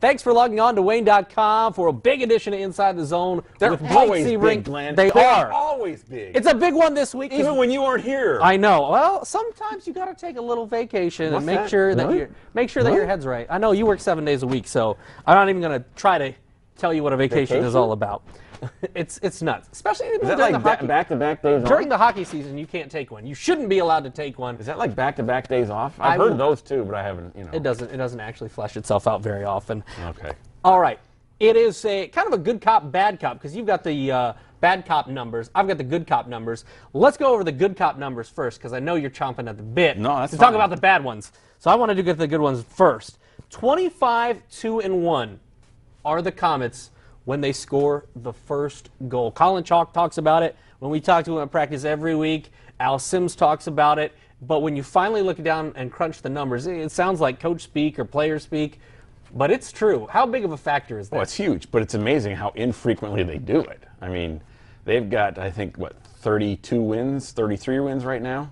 Thanks for logging on to Wayne.com for a big edition of Inside the Zone. They're with always Sebring. big, Glenn. They are always big. It's a big one this week. Even when you aren't here. I know. Well, sometimes you got to take a little vacation and make sure that your head's right. I know you work 7 days a week, so I'm not even going to try to tell you what a vacation is all about. It's nuts, especially is that like back-to-back days off? During the hockey season. You can't take one. You shouldn't be allowed to take one. Is that like back-to-back days off? I've heard those too, but I haven't. You know, it doesn't actually flesh itself out very often. Okay. All right. It is a kind of a good cop, bad cop, because you've got the bad cop numbers. I've got the good cop numbers. Let's go over the good cop numbers first, because I know you're chomping at the bit to talk about the bad ones. So I want to get the good ones first. 25-2-1 are the Komets when they score the first goal. Colin Chalk talks about it. When we talk to him at practice every week, Al Sims talks about it. But when you finally look down and crunch the numbers, it sounds like coach speak or player speak. But it's true. How big of a factor is that? Well, it's huge, but it's amazing how infrequently they do it. I mean, they've got, I think, 32 wins, 33 wins right now?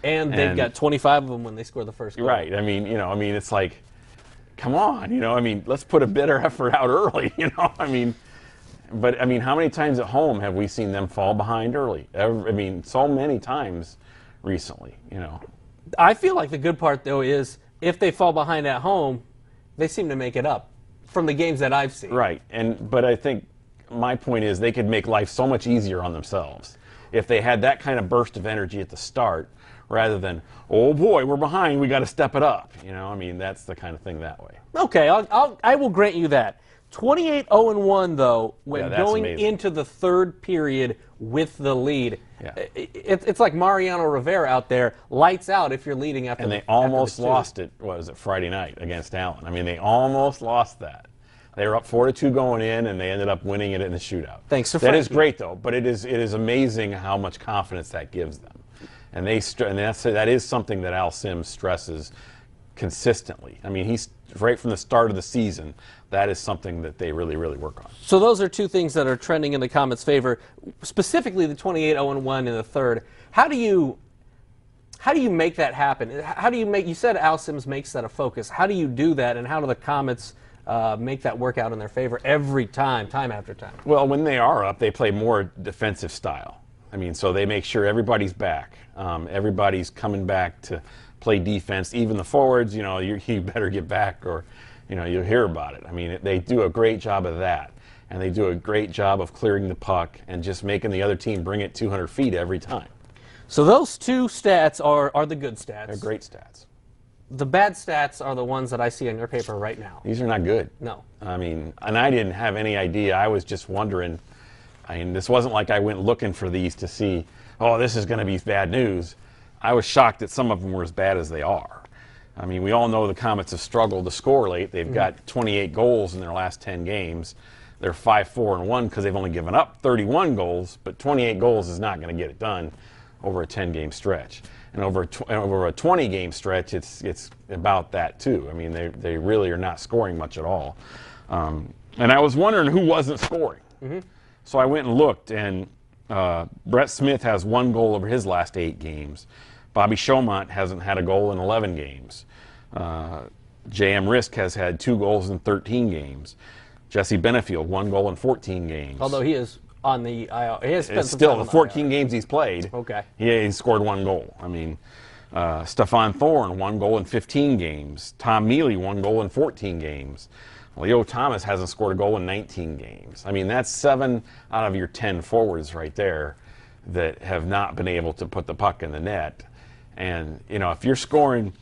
And they've got 25 of them when they score the first goal. Right. I mean, it's like, come on, let's put a better effort out early, But, how many times at home have we seen them fall behind early? So many times recently, I feel like the good part, though, is if they fall behind at home, they seem to make it up from the games that I've seen. Right, but I think my point is they could make life so much easier on themselves if they had that kind of burst of energy at the start rather than, oh boy, we're behind, we got to step it up. That's the kind of thing that way. Okay, I will grant you that. 28-0-1 though, when going into the third period with the lead. Yeah. It's like Mariano Rivera out there, lights out if you're leading after. And they almost lost it. Was it Friday night against Allen? They almost lost that. They were up 4-2 going in, and they ended up winning it in the shootout. Thanks to Frankie. That is great though, but it is amazing how much confidence that gives them, and that is something that Al Sims stresses consistently. He's right from the start of the season. That is something that they really, really work on. So those are two things that are trending in the Komets' favor, specifically the 28-0-1 in the third. How do you make that happen? How do you make? You said Al Sims makes that a focus. How do you do that, and how do the Komets make that work out in their favor every time after time? Well, when they are up, they play more defensive style. So they make sure everybody's back. Everybody's coming back to play defense. Even the forwards, you better get back or you'll hear about it. They do a great job of that, and they do a great job of clearing the puck and just making the other team bring it 200 feet every time. So those two stats are the good stats. They're great stats. The bad stats are the ones that I see on your paper right now. These are not good. No. And I didn't have any idea. I was just wondering. This wasn't like I went looking for these to see, oh, this is going to be bad news. I was shocked that some of them were as bad as they are. We all know the Komets have struggled to score late. They've got 28 goals in their last 10 games. They're 5-4-1 because they've only given up 31 goals, but 28 goals is not going to get it done over a 10-game stretch. And over a 20-game stretch, it's about that too. They really are not scoring much at all. And I was wondering who wasn't scoring. So I went and looked, and Brett Smith has 1 goal over his last 8 games. Bobby Chaumont hasn't had a goal in 11 games. J.M. Risk has had 2 goals in 13 games. Jesse Benefield, 1 goal in 14 games. Although he is on the IL. He has spent it's some still time the on 14 IL. games he's played. Okay. He scored 1 goal. Stefan Thorne, 1 goal in 15 games. Tom Mealy, 1 goal in 14 games. Leo Thomas hasn't scored a goal in 19 games. That's 7 out of your 10 forwards right there that have not been able to put the puck in the net. And, if you're scoring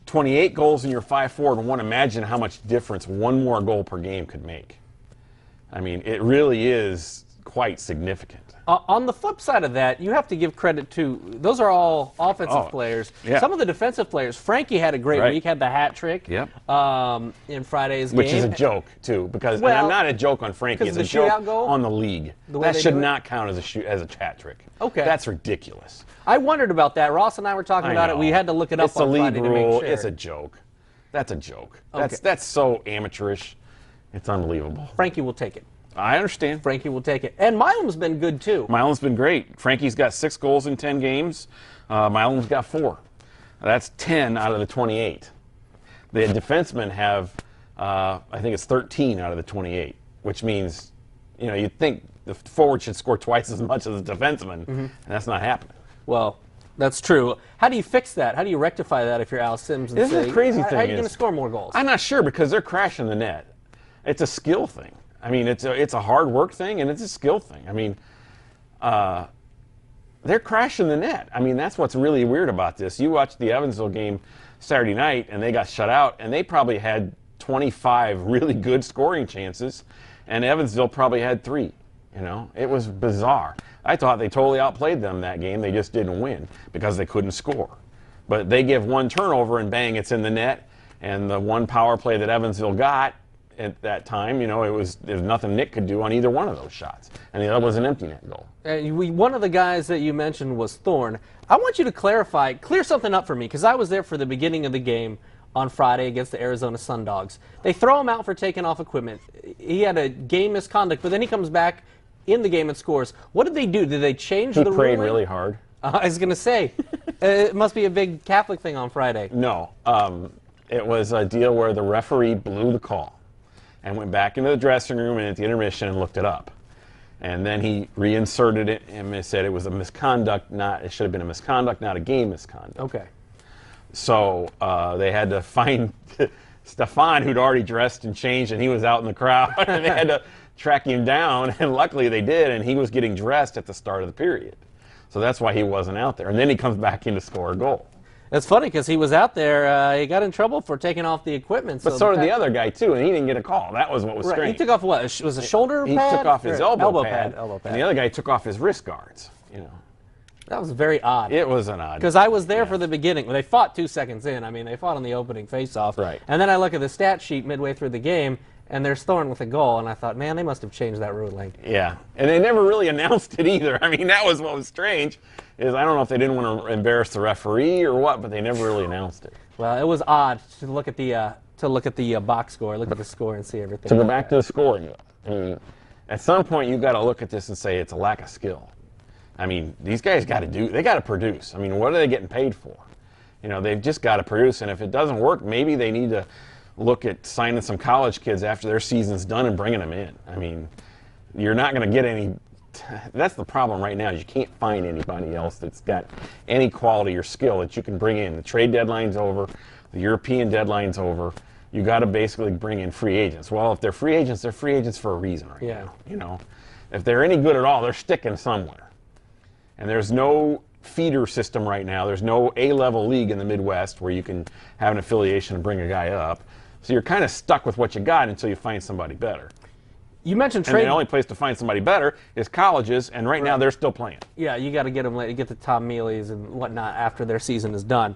28 goals and you're 5-4-1, imagine how much difference 1 more goal per game could make. It really is quite significant. On the flip side of that, you have to give credit to, those are all offensive players. Yeah. Some of the defensive players, Frankie had a great week, had the hat trick in Friday's game. Which is a joke, too, because and I'm not a joke on Frankie. It's a joke on the league. That should not count as a hat trick. Okay. That's ridiculous. I wondered about that. Ross and I were talking about it. We had to look it up on Friday to make sure. It's a league rule. It's a joke. That's a joke. Okay. That's so amateurish. It's unbelievable. Frankie will take it. I understand. Frankie will take it. And Milam's been good, too. Milam's been great. Frankie's got 6 goals in 10 games. Milam's got 4. That's 10 out of the 28. The defensemen have I think it's 13 out of the 28, which means, you'd think the forward should score twice as much as the defenseman, and that's not happening. Well, that's true. How do you fix that? How do you rectify that if you're Al Sims? And This is the crazy thing. How are you going to score more goals? I'm not sure, because they're crashing the net. It's a skill thing. I mean, it's a hard work thing, and it's a skill thing. I mean, they're crashing the net. I mean, that's what's really weird about this. You watched the Evansville game Saturday night, and they got shut out, and they probably had 25 really good scoring chances, and Evansville probably had 3. It was bizarre. I thought they totally outplayed them that game. They just didn't win because they couldn't score. But they give one turnover, and bang, it's in the net. And the one power play that Evansville got at that time, there's nothing Nick could do on either one of those shots. And the other was an empty net goal. One of the guys that you mentioned was Thorne. I want you to clear something up for me, because I was there for the beginning of the game on Friday against the Arizona Sundogs. They throw him out for taking off equipment. He had a game misconduct, but then he comes back in the game and scores. What did they do? Did they change the ruling? He prayed really hard. I was going to say, it must be a big Catholic thing on Friday. No. It was a deal where the referee blew the call and went back into the dressing room and at the intermission and looked it up. And then he reinserted it and said it was a misconduct, it should have been a misconduct, not a game misconduct. Okay. So they had to find Stefan, who'd already dressed and changed, and he was out in the crowd. And they had to track him down, and luckily they did, and he was getting dressed at the start of the period. So that's why he wasn't out there. And then he comes back in to score a goal. That's funny, because he was out there. He got in trouble for taking off the equipment. But so did the other guy, too, and he didn't get a call. That was what was strange. He took off what? Was it a shoulder pad? He took off his elbow pad. Elbow pad. And the other guy took off his wrist guards. That was very odd. It was an odd. Because I was there for the beginning. Well, they fought 2 seconds in. I mean, they fought on the opening faceoff. Right. And then I look at the stat sheet midway through the game, and there's Thorne with a goal, and I thought, man, they must have changed that ruling. Yeah, and they never really announced it either. I mean, that was what was strange. Is I don't know if they didn't want to embarrass the referee or what, but they never really announced it. Well, it was odd to look at the box score, look at the score, and see everything. To go back to the scoring, I mean, at some point you've got to look at this and say it's a lack of skill. I mean, these guys got to produce. I mean, what are they getting paid for? They've just got to produce, and if it doesn't work, maybe they need to look at signing some college kids after their season's done and bringing them in. I mean, you're not going to get any. That's the problem right now, is you can't find anybody else that's got any quality or skill that you can bring in. The trade deadline's over. The European deadline's over. You got to basically bring in free agents. Well, if they're free agents for a reason right now. If they're any good at all, they're sticking somewhere. And there's no feeder system right now. There's no A-level league in the Midwest where you can have an affiliation and bring a guy up. So you're kind of stuck with what you got until you find somebody better. You mentioned trade. And the only place to find somebody better is colleges, and right now they're still playing. Yeah, you got to get them, get the Tom Mealy's and whatnot after their season is done.